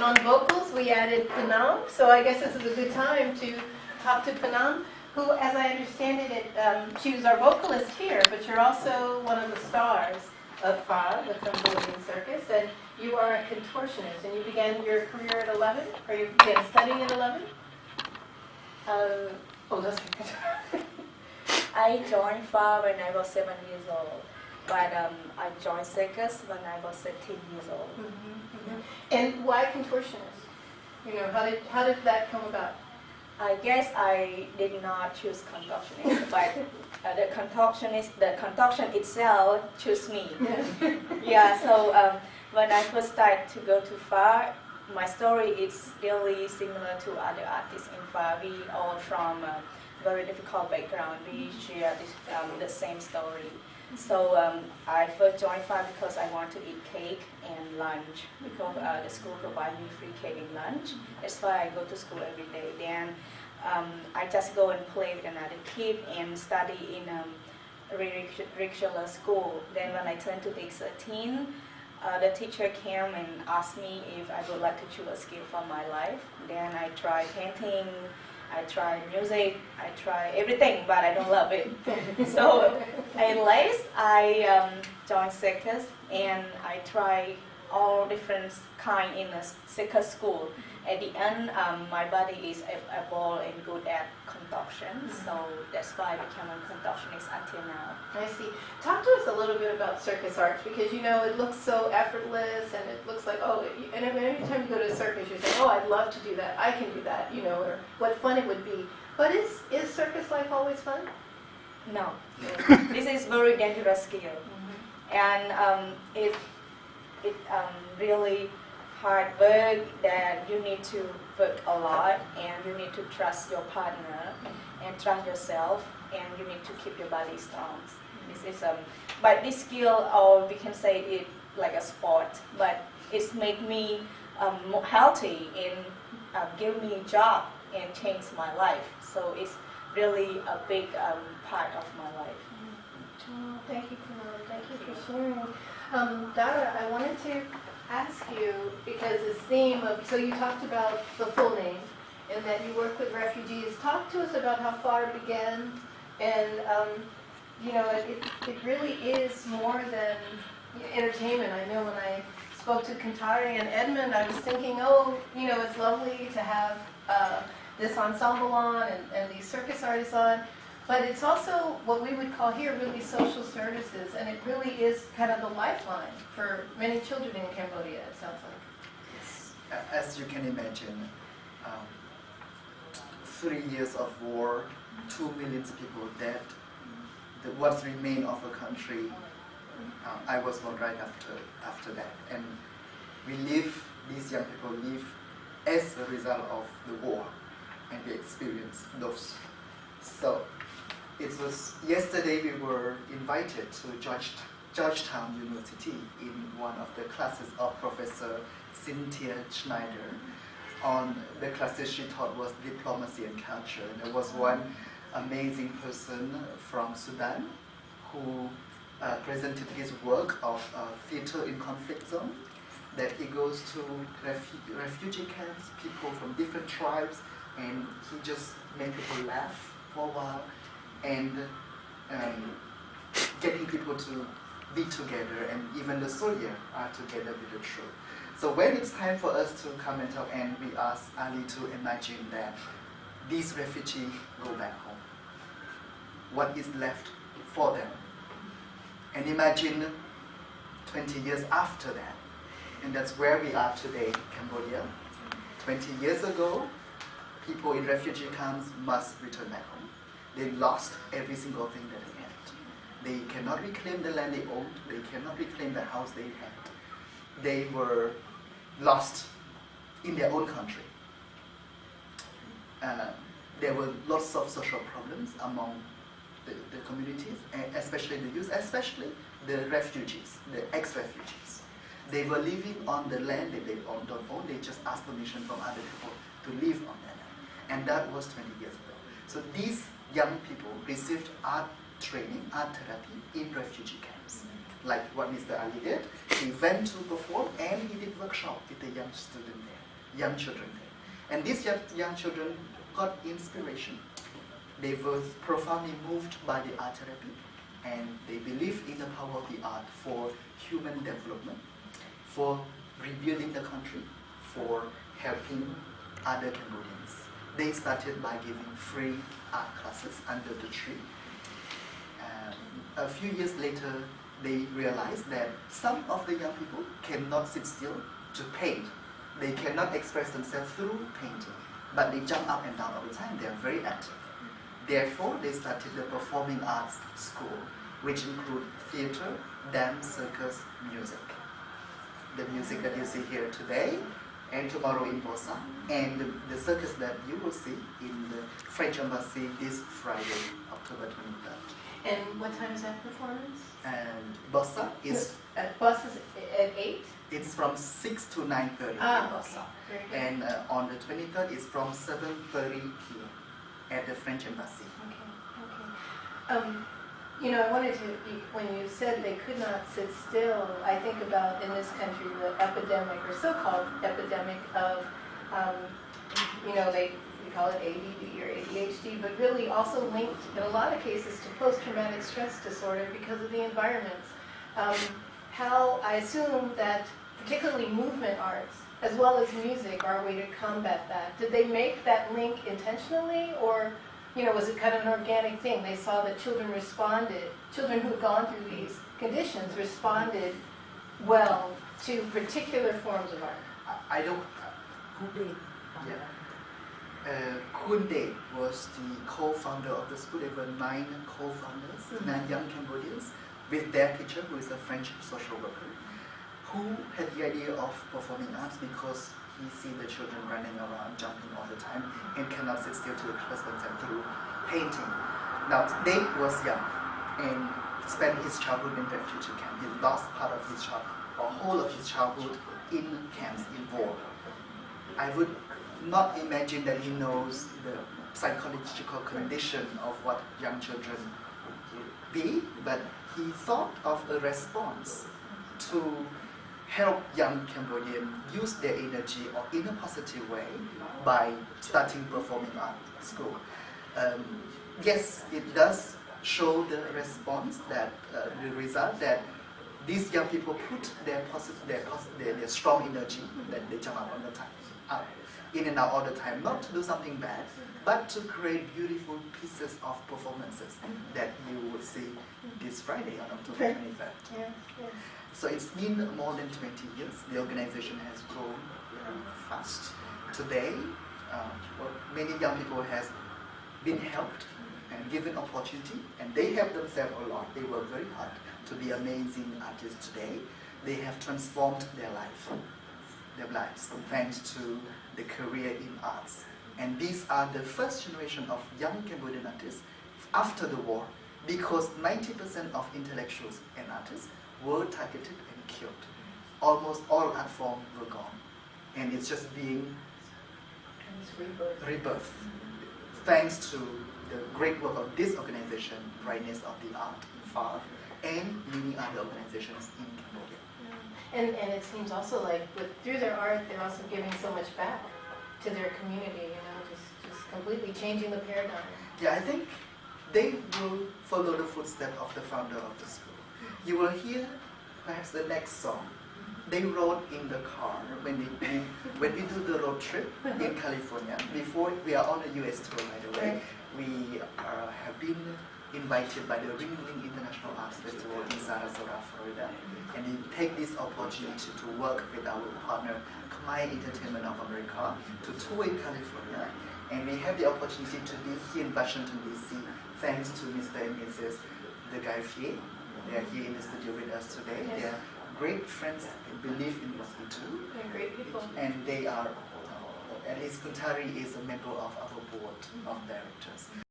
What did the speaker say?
And on vocals, we added Panam. So I guess this is a good time to talk to Panam, who, as I understand it, she was our vocalist here, but you're also one of the stars of Phare, the Cambodian circus, and you are a contortionist, and you began your career at 11, or you began studying at 11? That's good. I joined Phare when I was 7 years old, but I joined circus when I was 13 years old. And why contortionist? You know, how did that come about? I guess I did not choose contortionist, but the contortion itself chose me. Yeah. So when I first started to go to Phare, my story is really similar to other artists in Phare. We all from a very difficult background. We share the same story. So I first joined Phare because I want to eat cake and lunch, because the school provides me free cake and lunch. That's why I go to school every day. Then I just go and play with another kid and study in a regular school. Then when I turned to age 13, the teacher came and asked me if I would like to choose a skill for my life. Then I tried painting, I tried music, I tried everything, but I don't love it. So at last I joined circus, and I tried all different kind in a circus school. At the end, my body is able and good at contortion, so that's why I became a contortionist until now. I see. Talk to us a little bit about circus arts, because you know it looks so effortless, and it looks like, and every time you go to a circus, you're saying, I'd love to do that, I can do that, you know, or what fun it would be. But is circus life always fun? No. This is very dangerous skill, and it really hard work that you need to work a lot, and you need to trust your partner and trust yourself, and you need to keep your body strong. This is but this skill, or we can say it like a sport, but it's made me more healthy and give me a job and change my life. So it's really a big part of my life. Oh, thank you, Kunal. Thank you for sharing. Dara, I wanted to ask you, because this theme of, so you talked about the full name and that you work with refugees. Talk to us about how Phare began, and you know, it really is more than entertainment. I know when I spoke to Kantari and Edmund, I was thinking, you know, it's lovely to have this ensemble on and these circus artists on, but it's also what we would call here really social services, and it really is kind of the lifeline for many children in Cambodia, it sounds like. Yes. As you can imagine, 3 years of war, 2 million people dead, what's remained of a country. I was born right after that, and these young people live as a result of the war, and they experience those. So it was yesterday we were invited to Georgetown University in one of the classes of Professor Cynthia Schneider. On the classes she taught was diplomacy and culture. And there was one amazing person from Sudan who presented his work of theater in conflict zone, that he goes to refugee camps, people from different tribes, and he just made people laugh for a while, and getting people to be together, and even the soldiers are together with the troop. So when it's time for us to come and talk, and we asked Ali to imagine that these refugees go back home, what is left for them? And imagine 20 years after that, and that's where we are today, Cambodia. 20 years ago, people in refugee camps must return back home. They lost every single thing that they had. They cannot reclaim the land they owned. They cannot reclaim the house they had. They were lost in their own country. There were lots of social problems among the communities, especially the youth, especially the refugees, the ex-refugees. They were living on the land that they don't own. They just asked permission from other people to live on that land. And that was 20 years ago. So these young people received art training, art therapy in refugee camps. like what Mr. Ali did. He went to perform and he did workshop with the young student there, young children there. And these young children got inspiration. They were profoundly moved by the art therapy, and they believe in the power of the art for human development, for rebuilding the country, for helping other Cambodians. They started by giving free art classes under the tree. A few years later, they realized that some of the young people cannot sit still to paint. They cannot express themselves through painting, but they jump up and down all the time. They are very active. Therefore, they started the performing arts school, which include theater, dance, circus, music. The music that you see here today and tomorrow in Bosa, and the circus that you will see in the French Embassy this Friday, October 23rd. And what time is that performance? And Bosa is... Bus is at 8? It's from 6 to 9:30 in Bosa. Very good. And on the 23rd, it's from 7:30 p.m. at the French Embassy. Okay. You know, I wanted to, when you said they could not sit still, I think about in this country the epidemic, or so-called epidemic of, you know, we call it ADD or ADHD, but really also linked in a lot of cases to post-traumatic stress disorder because of the environments. How I assume that particularly movement arts, as well as music, are a way to combat that. Did they make that link intentionally, or you know, was it kind of an organic thing? They saw that children responded, children who've gone through these conditions responded well to particular forms of art. I don't... Kunde was the co-founder of the school. There were 9 co-founders, 9 young Cambodians, with their teacher, who is a French social worker, who had the idea of performing arts because he sees the children running around, jumping all the time, and cannot sit still to express themselves through painting. Now, Dave was young and spent his childhood in refugee camp. He lost part of his childhood, or whole of his childhood, in camps, in war. I would not imagine that he knows the psychological condition of what young children be, but he thought of a response to help young Cambodians use their energy or in a positive way by starting performing art school. Yes, it does show the response that the result that these young people put their strong energy, that they jump up all the time, in and out all the time, not to do something bad, but to create beautiful pieces of performances that you will see this Friday on October 23rd. Yeah, yeah. So it's been more than 20 years. The organization has grown very fast. Today, many young people have been helped and given opportunity, and they help themselves a lot. They work very hard to be amazing artists today. They have transformed their lives thanks to the career in arts. And these are the first generation of young Cambodian artists after the war, because 90% of intellectuals and artists were targeted and killed. Almost all art forms were gone. And it's just being rebirthed. Thanks to the great work of this organization, Brightness of the Art in Phare, and many other organizations in Cambodia. And it seems also like through their art, they're also giving so much back to their community, you know, just completely changing the paradigm. Yeah, I think they will follow the footsteps of the founder of the school. You will hear perhaps the next song. They wrote in the car when we do the road trip in California. Before we are on a US tour, by the way, we have been invited by the Ring Ring International Arts Festival in Sarasota, Florida, and we take this opportunity to work with our partner, Khmer Entertainment of America, to tour in California, and we have the opportunity to be here in Washington, D.C. thanks to Mr. and Mrs. the Guy Phare. They are here in the studio with us today. They are great friends and believe in what we do. They're great people. And they are, at least Kuntari is a member of our board of directors.